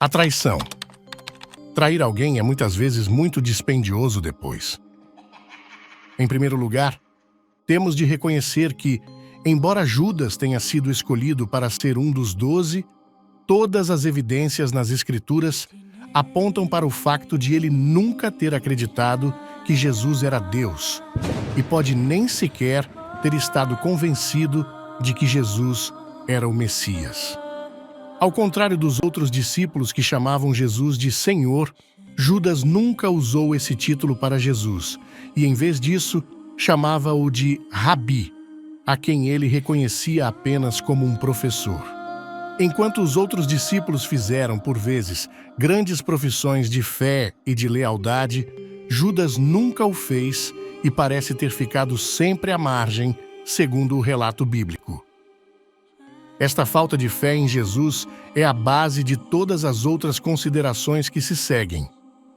A traição. Trair alguém é muitas vezes muito dispendioso depois. Em primeiro lugar, temos de reconhecer que, embora Judas tenha sido escolhido para ser um dos 12, todas as evidências nas Escrituras apontam para o facto de ele nunca ter acreditado que Jesus era Deus e pode nem sequer ter estado convencido de que Jesus era o Messias. Ao contrário dos outros discípulos que chamavam Jesus de Senhor, Judas nunca usou esse título para Jesus e, em vez disso, chamava-o de Rabi, a quem ele reconhecia apenas como um professor. Enquanto os outros discípulos fizeram, por vezes, grandes profissões de fé e de lealdade, Judas nunca o fez e parece ter ficado sempre à margem, segundo o relato bíblico. Esta falta de fé em Jesus é a base de todas as outras considerações que se seguem.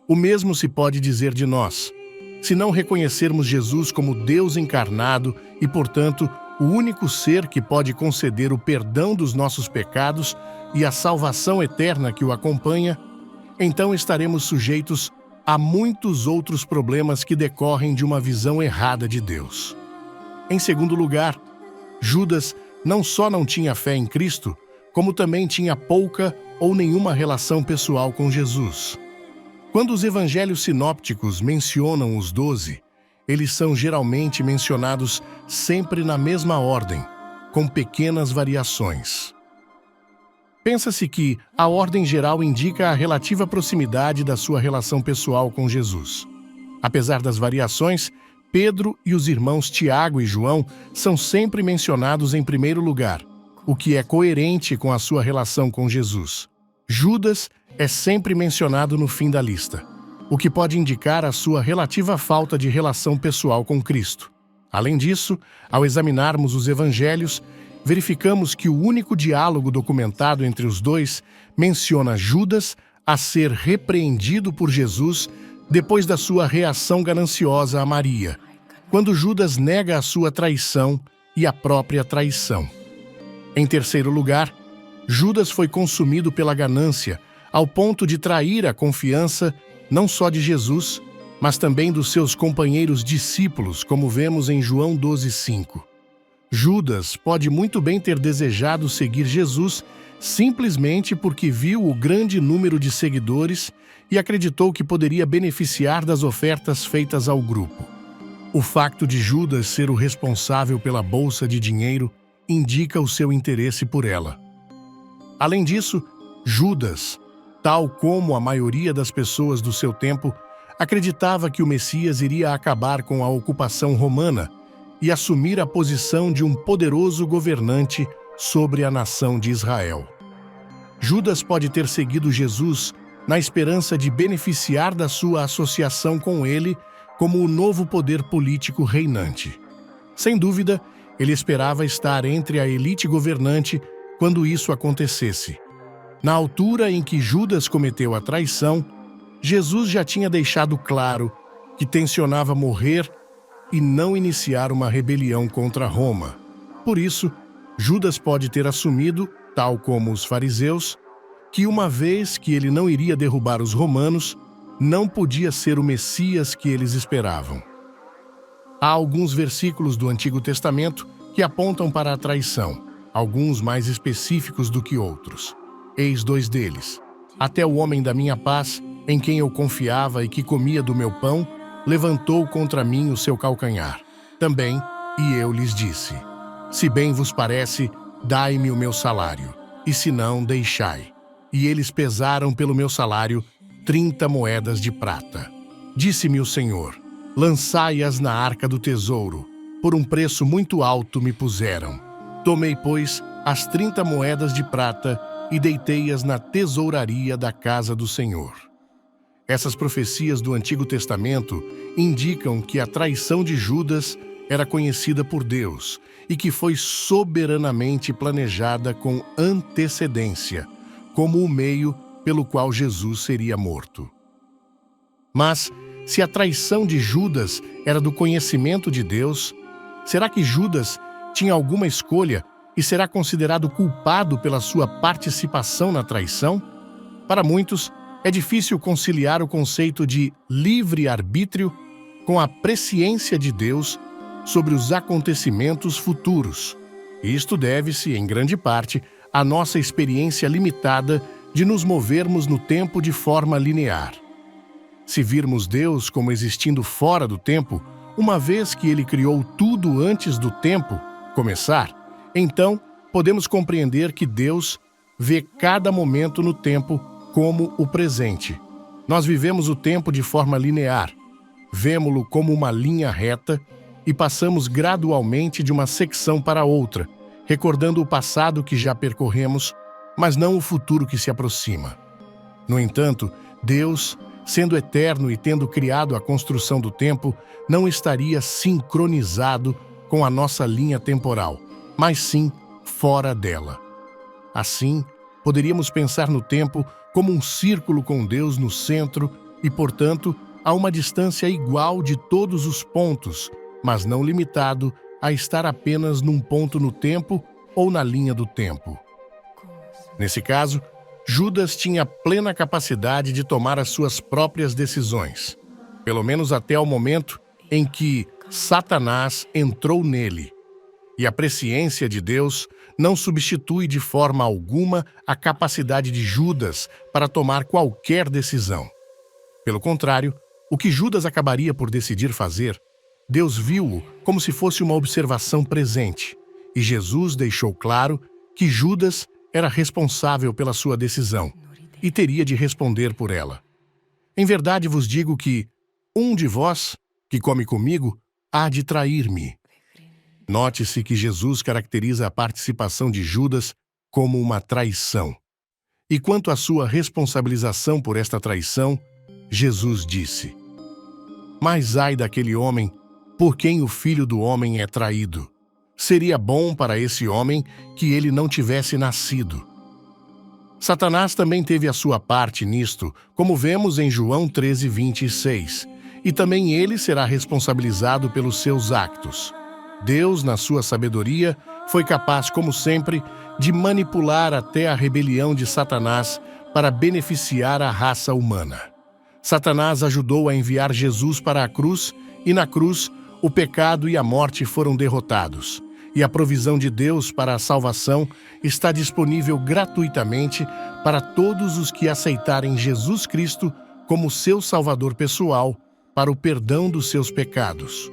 O mesmo se pode dizer de nós. Se não reconhecermos Jesus como Deus encarnado e, portanto, o único ser que pode conceder o perdão dos nossos pecados e a salvação eterna que o acompanha, então estaremos sujeitos a muitos outros problemas que decorrem de uma visão errada de Deus. Em segundo lugar, Judas não só não tinha fé em Cristo, como também tinha pouca ou nenhuma relação pessoal com Jesus. Quando os evangelhos sinópticos mencionam os 12, eles são geralmente mencionados sempre na mesma ordem, com pequenas variações. Pensa-se que a ordem geral indica a relativa proximidade da sua relação pessoal com Jesus. Apesar das variações, Pedro e os irmãos Tiago e João são sempre mencionados em primeiro lugar, o que é coerente com a sua relação com Jesus. Judas é sempre mencionado no fim da lista, o que pode indicar a sua relativa falta de relação pessoal com Cristo. Além disso, ao examinarmos os evangelhos, verificamos que o único diálogo documentado entre os dois menciona Judas a ser repreendido por Jesus depois da sua reação gananciosa a Maria, quando Judas nega a sua traição e a própria traição. Em terceiro lugar, Judas foi consumido pela ganância, ao ponto de trair a confiança não só de Jesus, mas também dos seus companheiros discípulos, como vemos em João 12:5. Judas pode muito bem ter desejado seguir Jesus simplesmente porque viu o grande número de seguidores e acreditou que poderia beneficiar das ofertas feitas ao grupo. O facto de Judas ser o responsável pela bolsa de dinheiro indica o seu interesse por ela. Além disso, Judas, tal como a maioria das pessoas do seu tempo, acreditava que o Messias iria acabar com a ocupação romana e assumir a posição de um poderoso governante sobre a nação de Israel. Judas pode ter seguido Jesus na esperança de beneficiar da sua associação com ele como o novo poder político reinante. Sem dúvida, ele esperava estar entre a elite governante quando isso acontecesse. Na altura em que Judas cometeu a traição, Jesus já tinha deixado claro que tencionava morrer e não iniciar uma rebelião contra Roma. Por isso, Judas pode ter assumido, tal como os fariseus, que uma vez que ele não iria derrubar os romanos, não podia ser o Messias que eles esperavam. Há alguns versículos do Antigo Testamento que apontam para a traição, alguns mais específicos do que outros. Eis 2 deles. Até o homem da minha paz, em quem eu confiava e que comia do meu pão, levantou contra mim o seu calcanhar. Também, e eu lhes disse: se bem vos parece, dai-me o meu salário, e se não, deixai. E eles pesaram pelo meu salário 30 moedas de prata. Disse-me o Senhor: lançai-as na arca do tesouro, por um preço muito alto me puseram. Tomei, pois, as 30 moedas de prata e deitei-as na tesouraria da casa do Senhor. Essas profecias do Antigo Testamento indicam que a traição de Judas era conhecida por Deus e que foi soberanamente planejada com antecedência, como o meio pelo qual Jesus seria morto. Mas, se a traição de Judas era do conhecimento de Deus, será que Judas tinha alguma escolha e será considerado culpado pela sua participação na traição? Para muitos, é difícil conciliar o conceito de livre-arbítrio com a presciência de Deus sobre os acontecimentos futuros. Isto deve-se, em grande parte, à nossa experiência limitada de nos movermos no tempo de forma linear. Se virmos Deus como existindo fora do tempo, uma vez que Ele criou tudo antes do tempo começar, então podemos compreender que Deus vê cada momento no tempo como o presente. Nós vivemos o tempo de forma linear, vemo-lo como uma linha reta e passamos gradualmente de uma secção para outra, recordando o passado que já percorremos, mas não o futuro que se aproxima. No entanto, Deus, sendo eterno e tendo criado a construção do tempo, não estaria sincronizado com a nossa linha temporal, mas sim fora dela. Assim, poderíamos pensar no tempo como um círculo com Deus no centro e, portanto, a uma distância igual de todos os pontos, mas não limitado a estar apenas num ponto no tempo ou na linha do tempo. Nesse caso, Judas tinha plena capacidade de tomar as suas próprias decisões, pelo menos até o momento em que Satanás entrou nele. E a presciência de Deus não substitui de forma alguma a capacidade de Judas para tomar qualquer decisão. Pelo contrário, o que Judas acabaria por decidir fazer, Deus viu-o como se fosse uma observação presente, e Jesus deixou claro que Judas era responsável pela sua decisão e teria de responder por ela. Em verdade vos digo que um de vós, que come comigo, há de trair-me. Note-se que Jesus caracteriza a participação de Judas como uma traição. E quanto à sua responsabilização por esta traição, Jesus disse: Mas ai daquele homem por quem o Filho do Homem é traído. Seria bom para esse homem que ele não tivesse nascido. Satanás também teve a sua parte nisto, como vemos em João 13:26, e também ele será responsabilizado pelos seus actos. Deus, na sua sabedoria, foi capaz, como sempre, de manipular até a rebelião de Satanás para beneficiar a raça humana. Satanás ajudou a enviar Jesus para a cruz, e na cruz, o pecado e a morte foram derrotados. E a provisão de Deus para a salvação está disponível gratuitamente para todos os que aceitarem Jesus Cristo como seu Salvador pessoal para o perdão dos seus pecados.